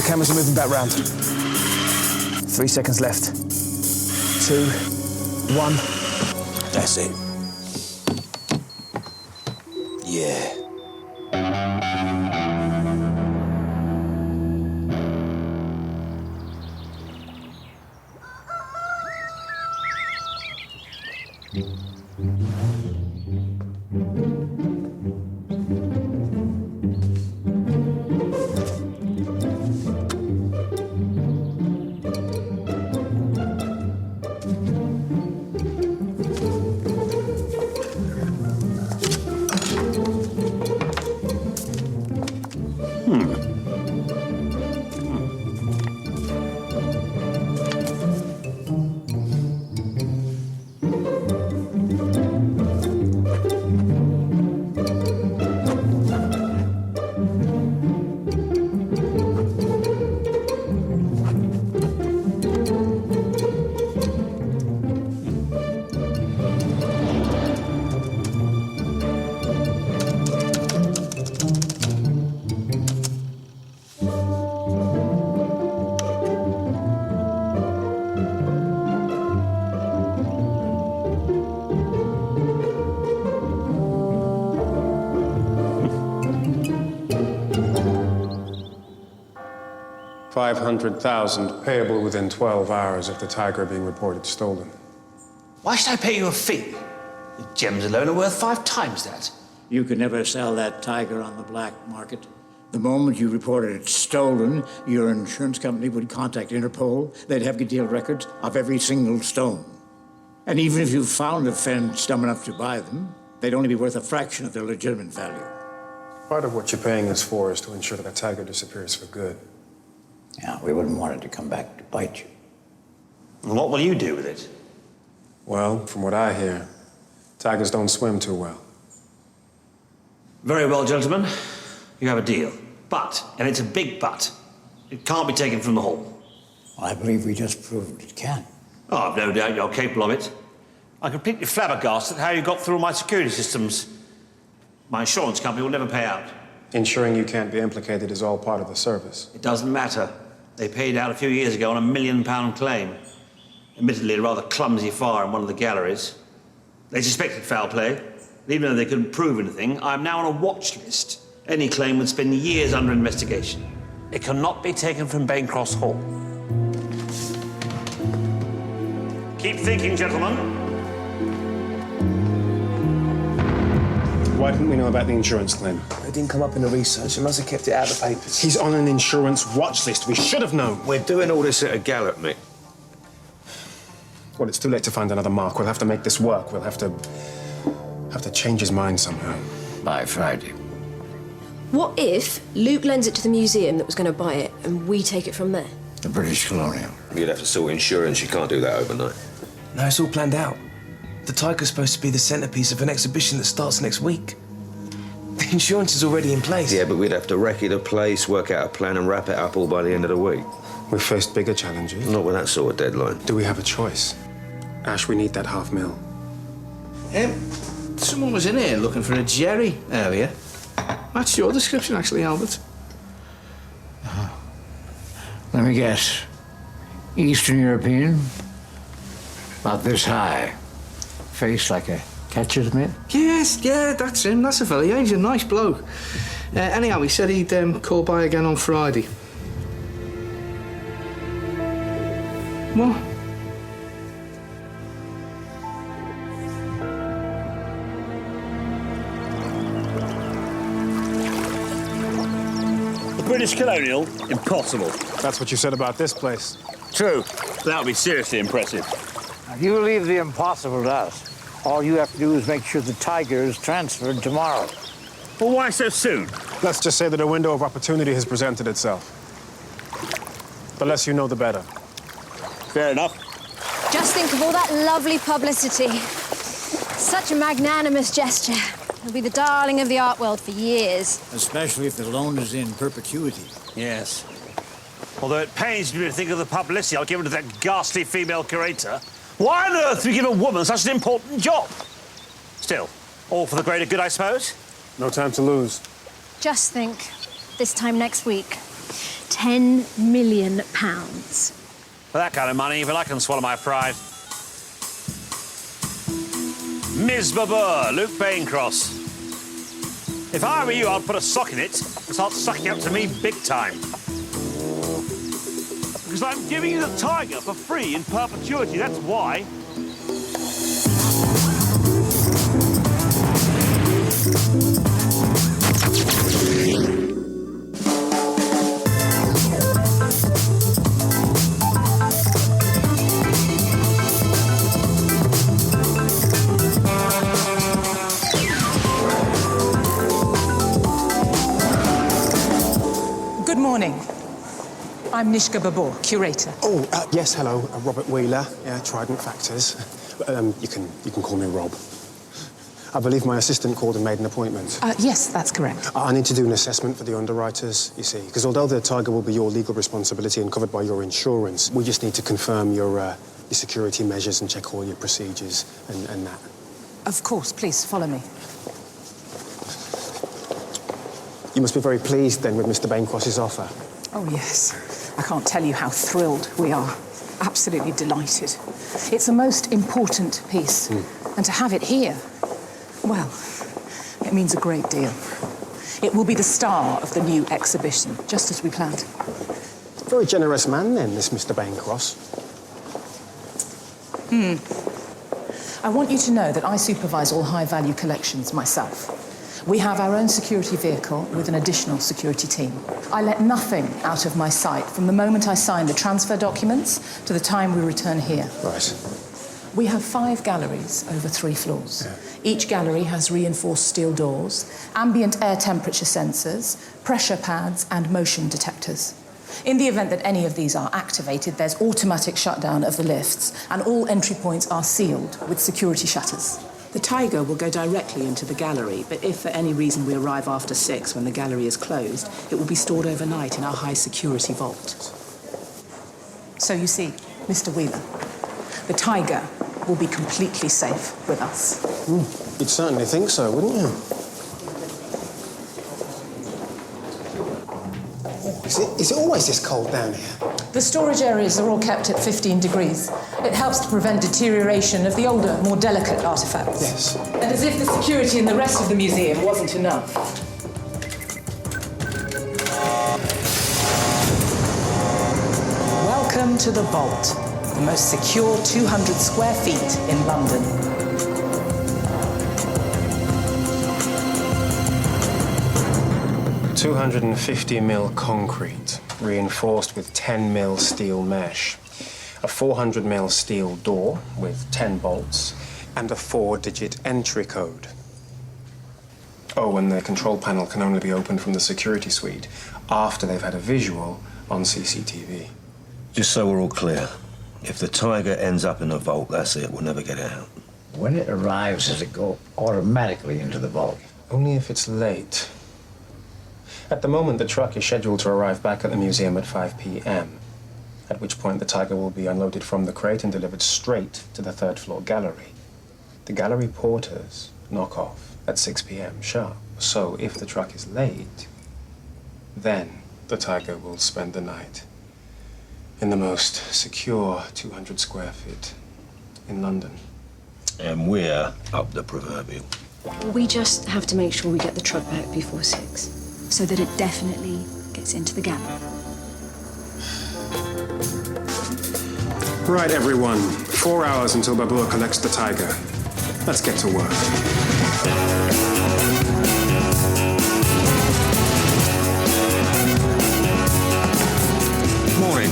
cameras are moving back round. 3 seconds left. 2, 1. That's it. Yeah. $500,000 payable within 12 hours if the tiger being reported stolen. Why should I pay you a fee? The gems alone are worth 5 times that. You could never sell that tiger on the black market. The moment you reported it stolen, your insurance company would contact Interpol. They'd have detailed records of every single stone. And even if you found a fence dumb enough to buy them, they'd only be worth a fraction of their legitimate value. Part of what you're paying us for is to ensure that the tiger disappears for good. Yeah, we wouldn't want it to come back to bite you. And what will you do with it? Well, from what I hear, tigers don't swim too well. Very well, gentlemen. You have a deal. But, and it's a big but, it can't be taken from the hall. Well, I believe we just proved it can. Oh, I've no doubt you're capable of it. I'm completely flabbergasted at how you got through all my security systems. My insurance company will never pay out. Ensuring you can't be implicated is all part of the service. It doesn't matter. They paid out a few years ago on a £1 million claim. Admittedly, a rather clumsy fire in one of the galleries. They suspected foul play. Even though they couldn't prove anything, I'm now on a watch list. Any claim would spend years under investigation. It cannot be taken from Bancross Hall. Keep thinking, gentlemen. Why didn't we know about the insurance claim? It didn't come up in the research. It must have kept it out of the papers. He's on an insurance watch list. We should have known. We're doing all this at a gallop, Mick. Well, it's too late to find another mark. We'll have to make this work. We'll have to change his mind somehow. By Friday. What if Luke lends it to the museum that was going to buy it and we take it from there? The British Colonial. You'd have to sort insurance. You can't do that overnight. No, it's all planned out. The tiger's supposed to be the centerpiece of an exhibition that starts next week. The insurance is already in place. Yeah, but we'd have to wreck the place, work out a plan and wrap it up all by the end of the week. We've faced bigger challenges. Not with that sort of deadline. Do we have a choice? Ash, we need that $500,000. Someone was in here looking for a Jerry earlier. That's your description, actually, Albert. Let me guess. Eastern European? About this high. Face like a catcher's mitt? Yes, yeah, that's him. That's a fella. Yeah, he's a nice bloke. Anyhow, he said he'd call by again on Friday. What? The British Colonial? Impossible. That's what you said about this place. True. That would be seriously impressive. If you leave the impossible to us, all you have to do is make sure the tiger is transferred tomorrow. Well, why so soon? Let's just say that a window of opportunity has presented itself. The less you know, the better. Fair enough. Just think of all that lovely publicity. Such a magnanimous gesture. He'll be the darling of the art world for years. Especially if the loan is in perpetuity. Yes. Although it pains me to think of the publicity I'll give to that ghastly female curator. Why on earth do we give a woman such an important job? Still, all for the greater good, I suppose? No time to lose. Just think, this time next week, £10 million. For that kind of money, even I can swallow my pride. Ms. Babur, Luke Bancross. If I were you, I'd put a sock in it and start sucking up to me big time. Because I'm giving you the tiger for free in perpetuity, that's why. Good morning. I'm Nishka Babur, curator. Oh, yes, hello. Robert Wheeler. Yeah, Trident Factors. You can call me Rob. I believe my assistant called and made an appointment. Yes, that's correct. I need to do an assessment for the underwriters, you see, because although the tiger will be your legal responsibility and covered by your insurance, we just need to confirm your security measures and check all your procedures and that. Of course, please follow me. You must be very pleased, then, with Mr. Bancross's offer. Oh, yes. I can't tell you how thrilled we are. Absolutely delighted. It's a most important piece. And to have it here, well, it means a great deal. It will be the star of the new exhibition, just as we planned. Very generous man, then, this Mr. Bancross. I want you to know that I supervise all high-value collections myself. We have our own security vehicle with an additional security team. I let nothing out of my sight from the moment I sign the transfer documents to the time we return here. Right. We have 5 galleries over 3 floors. Yeah. Each gallery has reinforced steel doors, ambient air temperature sensors, pressure pads, and motion detectors. In the event that any of these are activated, there's automatic shutdown of the lifts, and all entry points are sealed with security shutters. The tiger will go directly into the gallery, but if for any reason we arrive after 6 when the gallery is closed, it will be stored overnight in our high-security vault. So you see, Mr. Wheeler, the tiger will be completely safe with us. You'd certainly think so, wouldn't you? Is it always this cold down here? The storage areas are all kept at 15 degrees. It helps to prevent deterioration of the older, more delicate artifacts. Yes. And as if the security in the rest of the museum wasn't enough. Welcome to the Vault, the most secure 200 square feet in London. $250 concrete, reinforced with 10 steel mesh. A 400 steel door with 10 bolts, and a 4-digit entry code. Oh, and the control panel can only be opened from the security suite after they've had a visual on CCTV. Just so we're all clear, if the tiger ends up in the vault, that's it. We'll never get it out. When it arrives, does it go automatically into the vault? Only if it's late. At the moment, the truck is scheduled to arrive back at the museum at 5 p.m., at which point the tiger will be unloaded from the crate and delivered straight to the 3rd floor gallery. The gallery porters knock off at 6 p.m. sharp. So if the truck is late, then the tiger will spend the night in the most secure 200 square feet in London. And we're up the proverbial. We just have to make sure we get the truck back before 6, so that it definitely gets into the gallery. Right, everyone. 4 hours until Babur collects the tiger. Let's get to work. Morning.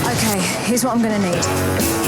Okay, here's what I'm gonna need.